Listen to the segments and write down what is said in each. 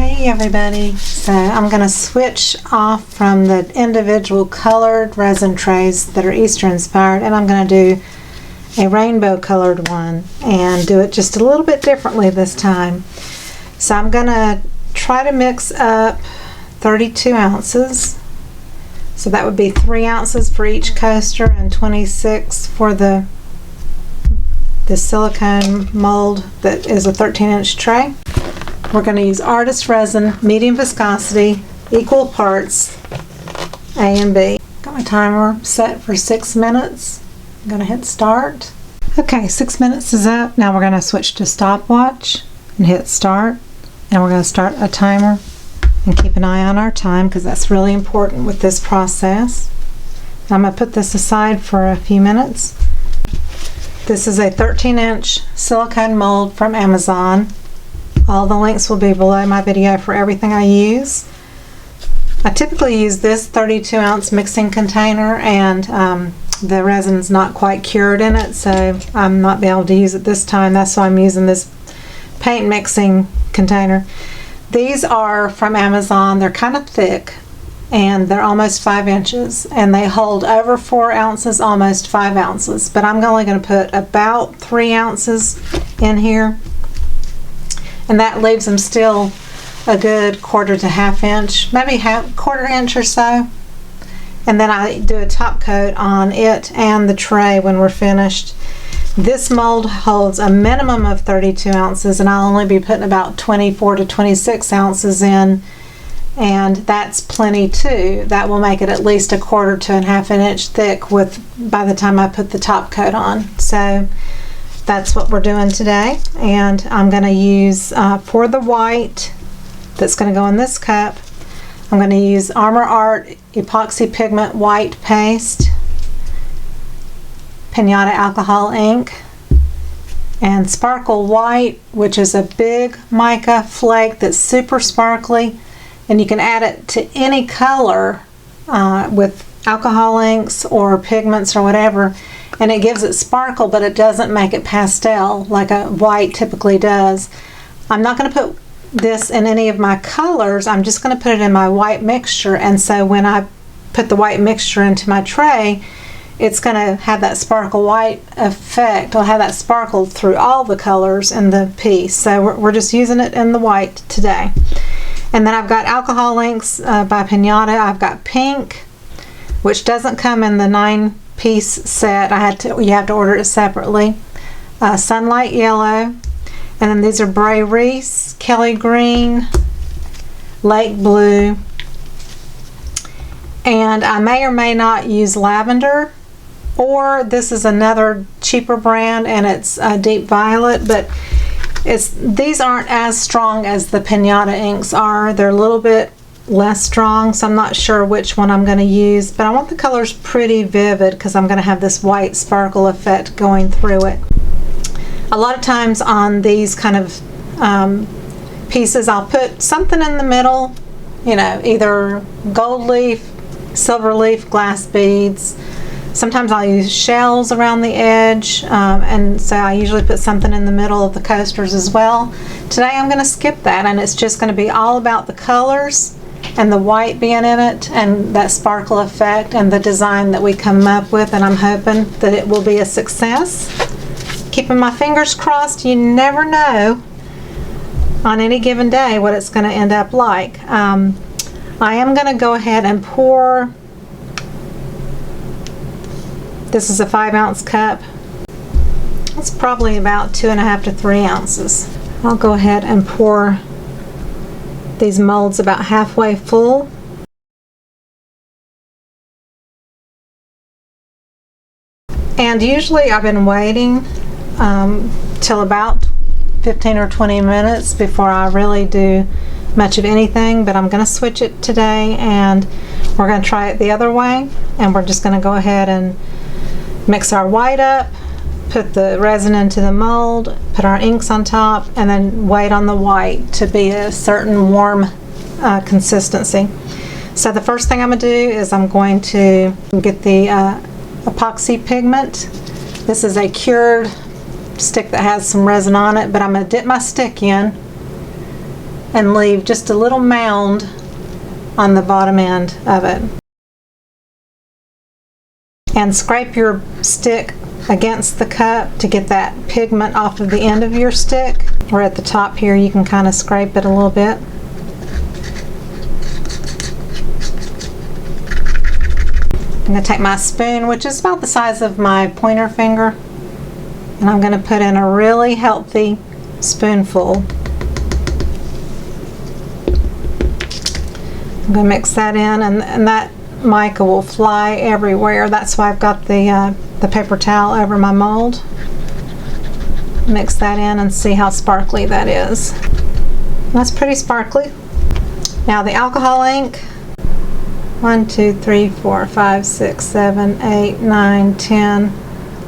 Hey everybody, so I'm going to switch off from the individual colored resin trays that are Easter inspired, and I'm going to do a rainbow colored one and do it just a little bit differently this time. So I'm going to try to mix up 32 ounces. So that would be 3 ounces for each coaster and 26 for the silicone mold that is a 13-inch tray. We're going to use artist resin, medium viscosity, equal parts A and B. Got my timer set for 6 minutes. I'm going to hit start. Okay, 6 minutes is up. Now we're going to switch to stopwatch and hit start. And we're going to start a timer and keep an eye on our time because that's really important with this process. I'm going to put this aside for a few minutes. This is a 13-inch silicone mold from Amazon. All the links will be below my video for everything I use. I typically use this 32-ounce mixing container, and the resin's not quite cured in it, so I'm not be able to use it this time. That's why I'm using this paint mixing container. These are from Amazon. They're kind of thick, and they're almost 5 inches, and they hold over 4 ounces, almost 5 ounces. But I'm only going to put about 3 ounces in here. And that leaves them still a good quarter to half inch, maybe quarter inch or so. And then I do a top coat on it and the tray when we're finished. This mold holds a minimum of 32 ounces, and I'll only be putting about 24 to 26 ounces in, and that's plenty too. That will make it at least a quarter to a half an inch thick by the time I put the top coat on. So that's what we're doing today, and I'm going to use for the white that's going to go in this cup, I'm going to use Armor Art epoxy pigment white paste, Pinata alcohol ink, and Sparkle White, which is a big mica flake that's super sparkly, and you can add it to any color with alcohol inks or pigments or whatever, and it gives it sparkle, but it doesn't make it pastel like a white typically does. I'm not going to put this in any of my colors. I'm just going to put it in my white mixture, and so when I put the white mixture into my tray, it's going to have that sparkle white effect. It'll have that sparkle through all the colors in the piece. So we're just using it in the white today. And then I've got alcohol inks by Pinata. I've got pink, which doesn't come in the 9-piece set. You have to order it separately. Sunlight yellow, and then these are Bray Reese, Kelly green, Lake blue, and I may or may not use lavender, or this is another cheaper brand and it's deep violet, but these aren't as strong as the Pinata inks are. They're a little bit less strong, so I'm not sure which one I'm going to use, but I want the colors pretty vivid because I'm going to have this white sparkle effect going through it. A lot of times on these kind of pieces, I'll put something in the middle, you know, either gold leaf, silver leaf, glass beads. Sometimes I'll use shells around the edge, and so I usually put something in the middle of the coasters as well. Today I'm going to skip that, and it's just going to be all about the colors and the white being in it and that sparkle effect and the design that we come up with, and I'm hoping that it will be a success. Keeping my fingers crossed. You never know on any given day what it's going to end up like. I am going to go ahead and pour. This is a 5-ounce cup. It's probably about 2.5 to 3 ounces. I'll go ahead and pour these molds about halfway full. And usually I've been waiting till about 15 or 20 minutes before I really do much of anything, but I'm going to switch it today, and we're going to try it the other way, and we're just going to go ahead and mix our white up, put the resin into the mold, put our inks on top, and then wait on the white to be a certain warm consistency. So the first thing I'm going to do is I'm going to get the epoxy pigment. This is a cured stick that has some resin on it, but I'm going to dip my stick in and leave just a little mound on the bottom end of it. And scrape your stick against the cup to get that pigment off of the end of your stick, or at the top here you can kind of scrape it a little bit. I'm going to take my spoon, which is about the size of my pointer finger, and I'm going to put in a really healthy spoonful. I'm going to mix that in, and that mica will fly everywhere. That's why I've got the paper towel over my mold. Mix that in and see how sparkly that is. That's pretty sparkly. Now the alcohol ink. 1, 2, 3, 4, 5, 6, 7, 8, 9, 10,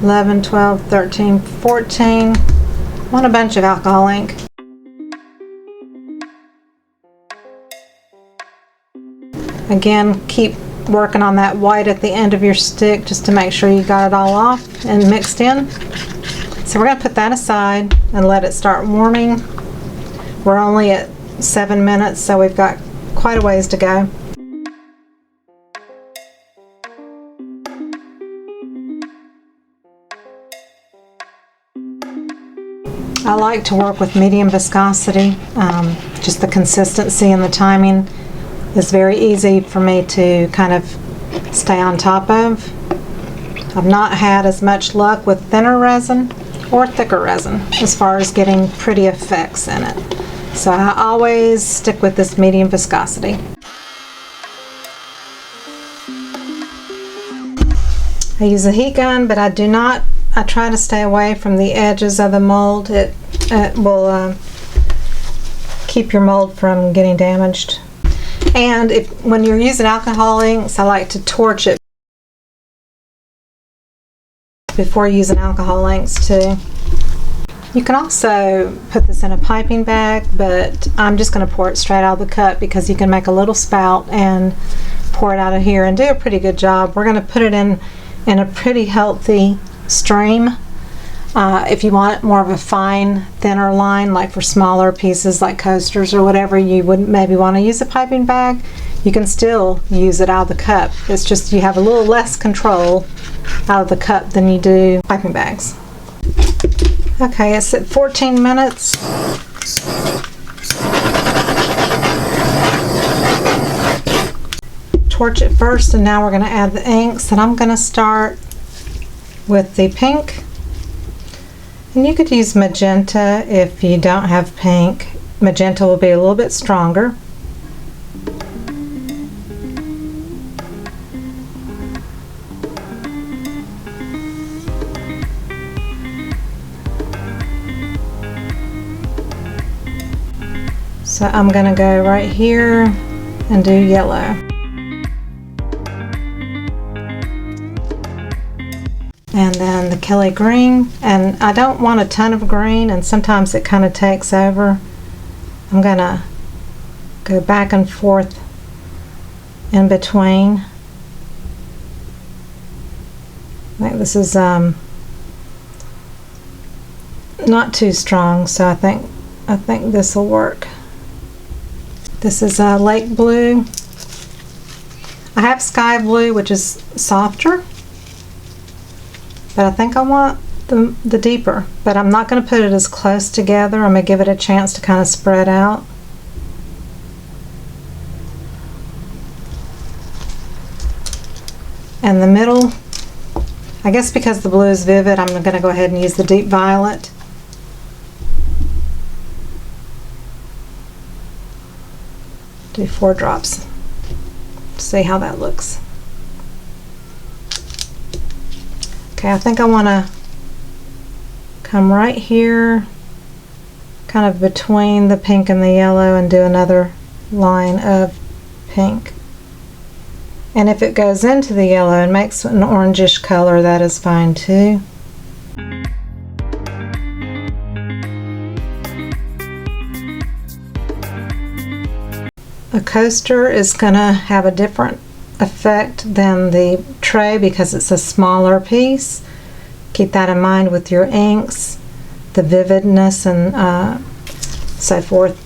11, 12, 13, 14. I want a bunch of alcohol ink. Again, keep working on that white at the end of your stick just to make sure you got it all off and mixed in. So we're going to put that aside and let it start warming. We're only at 7 minutes, so we've got quite a ways to go. I like to work with medium viscosity. Just the consistency and the timing is very easy for me to kind of stay on top of. I've not had as much luck with thinner resin or thicker resin as far as getting pretty effects in it. So I always stick with this medium viscosity. I use a heat gun, but I try to stay away from the edges of the mold. It will keep your mold from getting damaged. And when you're using alcohol inks, I like to torch it before using alcohol inks too. You can also put this in a piping bag, but I'm just going to pour it straight out of the cup because you can make a little spout and pour it out of here and do a pretty good job. We're going to put it in a pretty healthy stream. If you want more of a fine, thinner line, like for smaller pieces like coasters or whatever, you would maybe want to use a piping bag. You can still use it out of the cup. It's just you have a little less control out of the cup than you do piping bags. Okay, it's at 14 minutes. Torch it first, and now we're going to add the inks, and I'm going to start with the pink. And you could use magenta if you don't have pink. Magenta will be a little bit stronger. So I'm going to go right here and do yellow. And then the Kelly green, and I don't want a ton of green, and sometimes it kind of takes over. I'm gonna go back and forth in between. I think this is not too strong, so I think this will work. This is lake blue. I have sky blue, which is softer, but I think I want the deeper, but I'm not going to put it as close together. I'm going to give it a chance to kind of spread out. And the middle, I guess because the blue is vivid, I'm going to go ahead and use the deep violet. Do 4 drops. See how that looks. Okay, I think I want to come right here, kind of between the pink and the yellow, and do another line of pink. And if it goes into the yellow and makes an orangish color, that is fine too. A coaster is going to have a different effect than the tray because it's a smaller piece. Keep that in mind with your inks, the vividness, and so forth.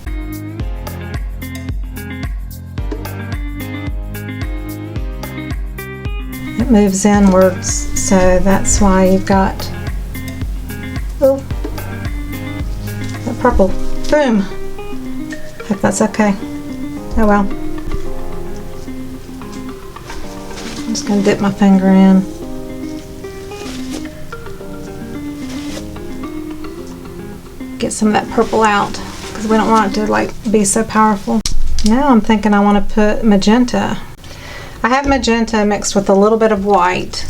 it moves inwards, so that's why you've got, oh, that purple, boom. Hope that's okay. Oh well. I'm just going to dip my finger in. Get some of that purple out, because we don't want it to like be so powerful. Now I'm thinking I want to put magenta. I have magenta mixed with a little bit of white.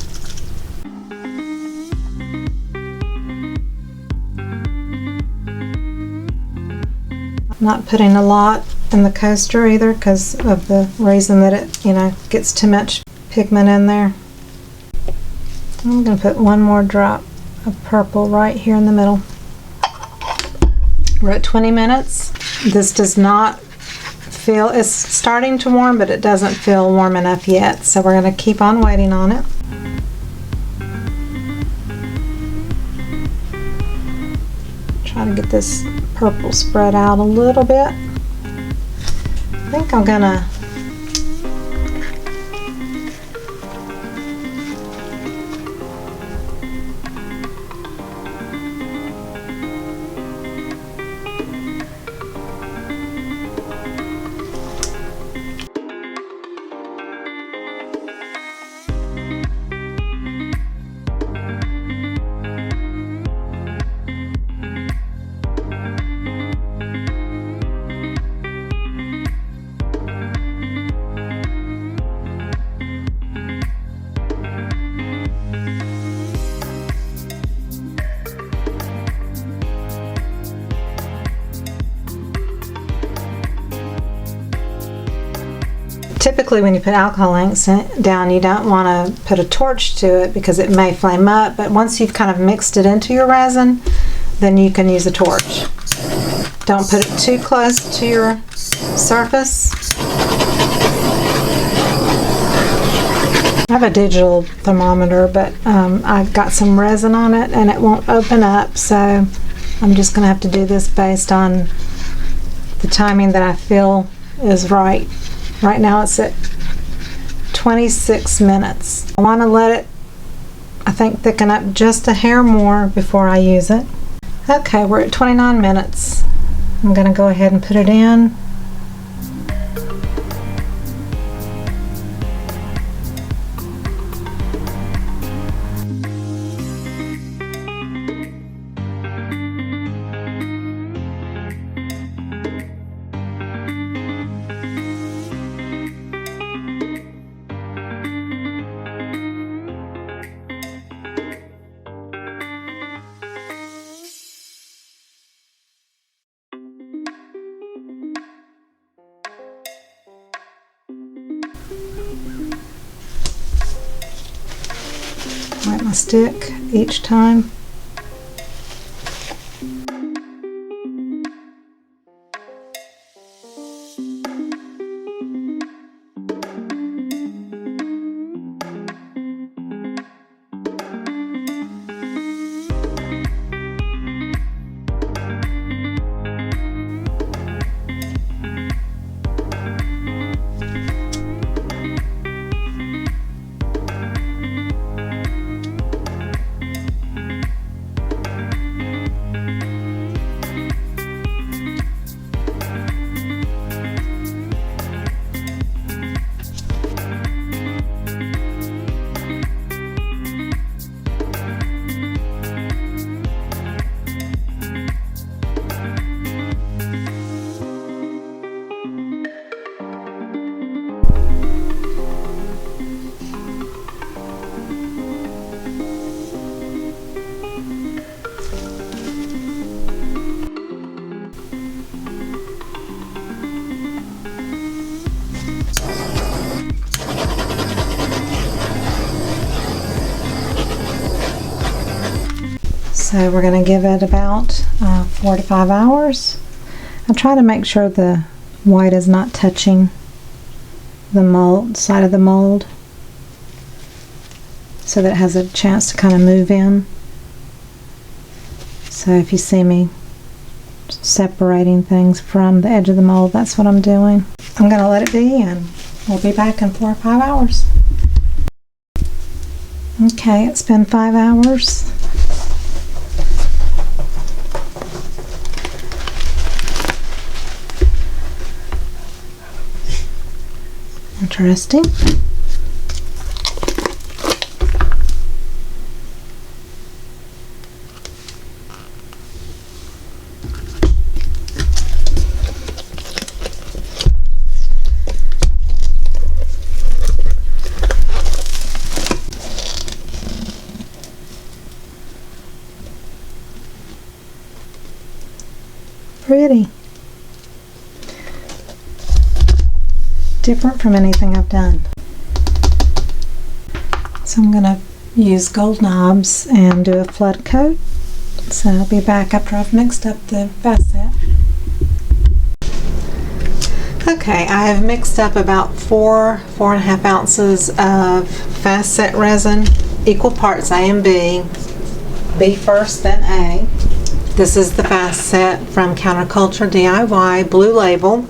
I'm not putting a lot in the coaster either because of the reason that it, you know, gets too much pigment in there. I'm going to put one more drop of purple right here in the middle. We're at 20 minutes. This does not feel, it's starting to warm, but it doesn't feel warm enough yet, so we're going to keep on waiting on it. Try to get this purple spread out a little bit. I think I'm gonna typically when you put alcohol inks down, you don't want to put a torch to it because it may flame up, but once you've kind of mixed it into your resin, then you can use a torch. Don't put it too close to your surface. I have a digital thermometer, but I've got some resin on it and it won't open up, so I'm just going to have to do this based on the timing that I feel is right. Right now it's at 26 minutes. I want to let it, I think, thicken up just a hair more before I use it. Okay, we're at 29 minutes. I'm going to go ahead and put it in. Wipe my stick each time. So we're going to give it about 4 to 5 hours. I'll try to make sure the white is not touching the mold, side of the mold, so that it has a chance to kind of move in. So if you see me separating things from the edge of the mold, that's what I'm doing. I'm going to let it be, and we'll be back in 4 or 5 hours. Okay, it's been 5 hours. Interesting. Pretty. Different from anything I've done. So I'm going to use gold knobs and do a flood coat. So I'll be back after I've mixed up the facet. Okay, I have mixed up about 4.5 ounces of facet resin, equal parts A and B. B first, then A. This is the facet from Counterculture DIY, Blue Label,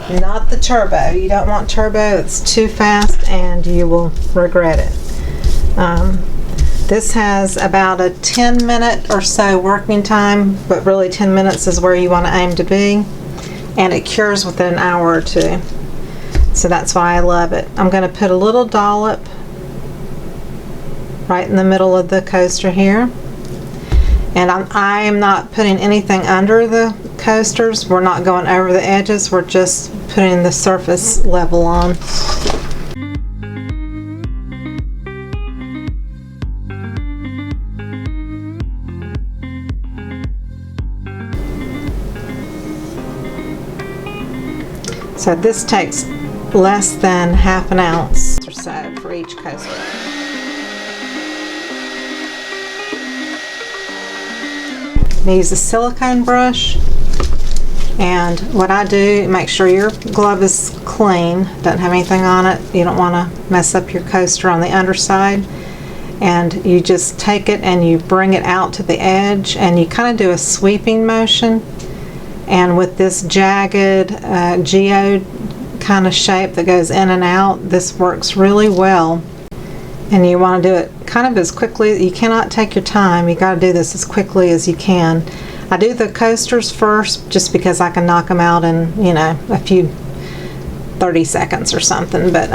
not the turbo. You don't want turbo, it's too fast and you will regret it. This has about a 10-minute or so working time, but really 10 minutes is where you want to aim to be, and it cures within an hour or two. So that's why I love it. I'm going to put a little dollop right in the middle of the coaster here. And I am not putting anything under the coasters. We're not going over the edges. We're just putting the surface level on. So this takes less than half an ounce or so for each coaster. I use a silicone brush, and what I do, make sure your glove is clean, doesn't have anything on it. You don't want to mess up your coaster on the underside, and you just take it and you bring it out to the edge and you kind of do a sweeping motion. And with this jagged geode kind of shape that goes in and out, this works really well. And you want to do it kind of as quickly. You cannot take your time. You got to do this as quickly as you can. I do the coasters first just because I can knock them out in, you know, a few 30 seconds or something. But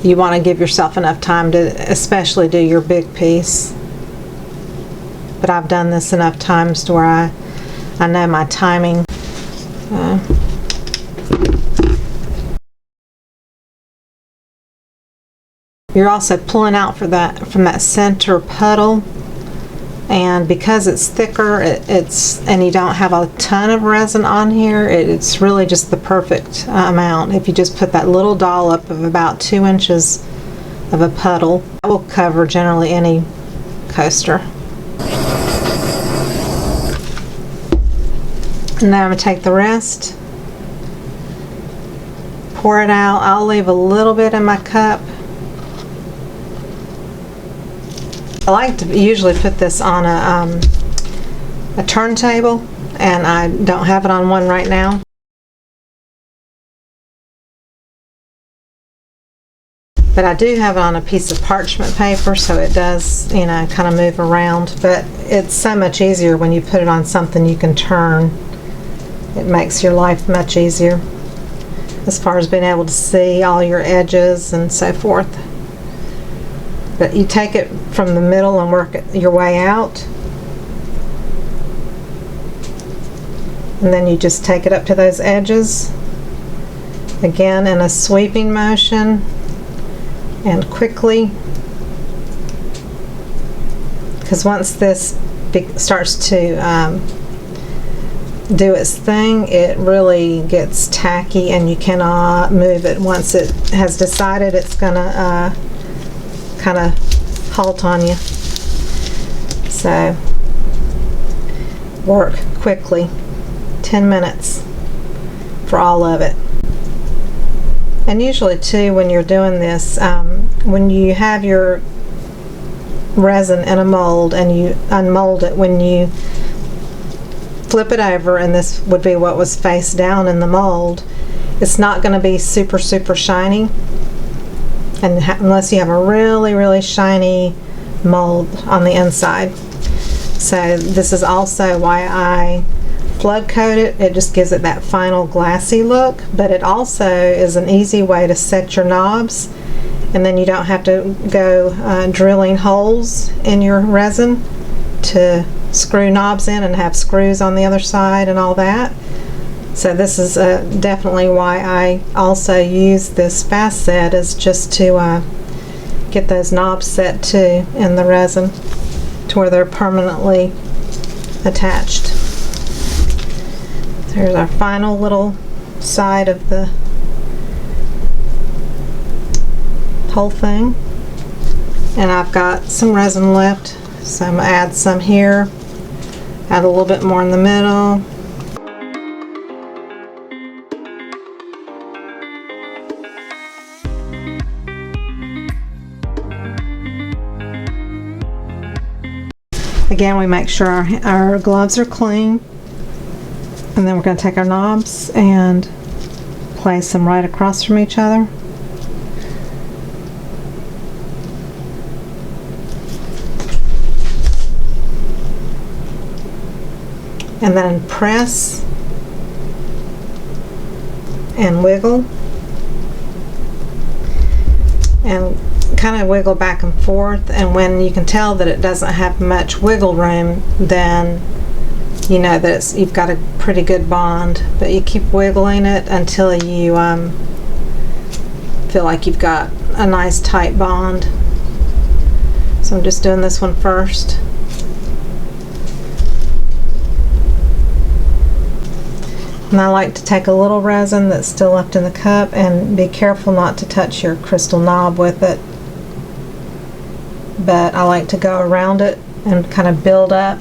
you want to give yourself enough time to especially do your big piece. But I've done this enough times to where I know my timing. You're also pulling out from that center puddle, and because it's thicker, and you don't have a ton of resin on here, it's really just the perfect amount. If you just put that little dollop of about 2 inches of a puddle, that will cover generally any coaster. And now I'm going to take the rest, pour it out. I'll leave a little bit in my cup. I like to usually put this on a turntable, and I don't have it on one right now. But I do have it on a piece of parchment paper, so it does, you know, kind of move around. But it's so much easier when you put it on something you can turn. It makes your life much easier as far as being able to see all your edges and so forth. But you take it from the middle and work your way out, and then you just take it up to those edges again in a sweeping motion and quickly, because once this starts to do its thing, it really gets tacky and you cannot move it. Once it has decided it's gonna kind of halt on you. So work quickly, 10 minutes for all of it. And usually too, when you're doing this, when you have your resin in a mold and you unmold it, when you flip it over, and this would be what was face down in the mold, it's not going to be super shiny. and unless you have a really shiny mold on the inside. So this is also why I flood coat it. It just gives it that final glassy look, but it also is an easy way to set your knobs, and then you don't have to go drilling holes in your resin to screw knobs in and have screws on the other side and all that. So this is definitely why I also use this fast set, is just to get those knobs set too in the resin to where they're permanently attached. Here's our final little side of the whole thing, and I've got some resin left, so I'm going to add some here, add a little bit more in the middle. Again, we make sure our gloves are clean, and then we're going to take our knobs and place them right across from each other. And then press and wiggle, and kind of wiggle back and forth, and when you can tell that it doesn't have much wiggle room, then you know that you've got a pretty good bond. But you keep wiggling it until you feel like you've got a nice tight bond. So I'm just doing this one first. And I like to take a little resin that's still left in the cup, and be careful not to touch your crystal knob with it. But I like to go around it and kind of build up.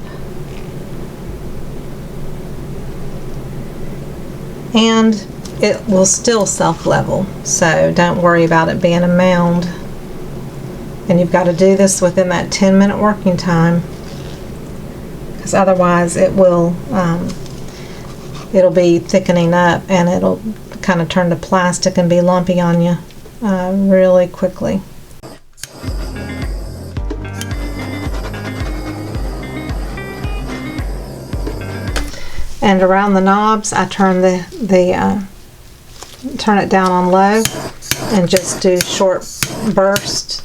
And it will still self-level, so don't worry about it being a mound. And you've got to do this within that 10-minute working time, because otherwise it will it'll be thickening up, and it'll kind of turn to plastic and be lumpy on you really quickly. And around the knobs, I turn turn it down on low and just do short bursts.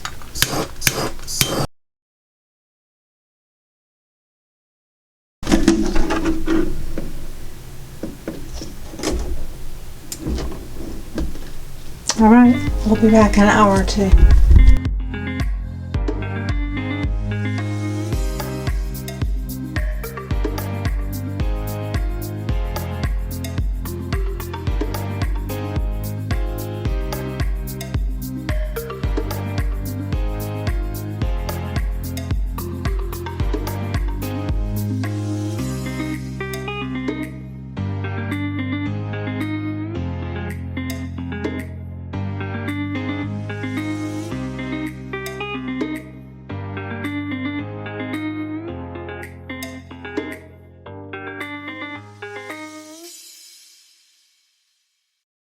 All right, we'll be back in an hour or two.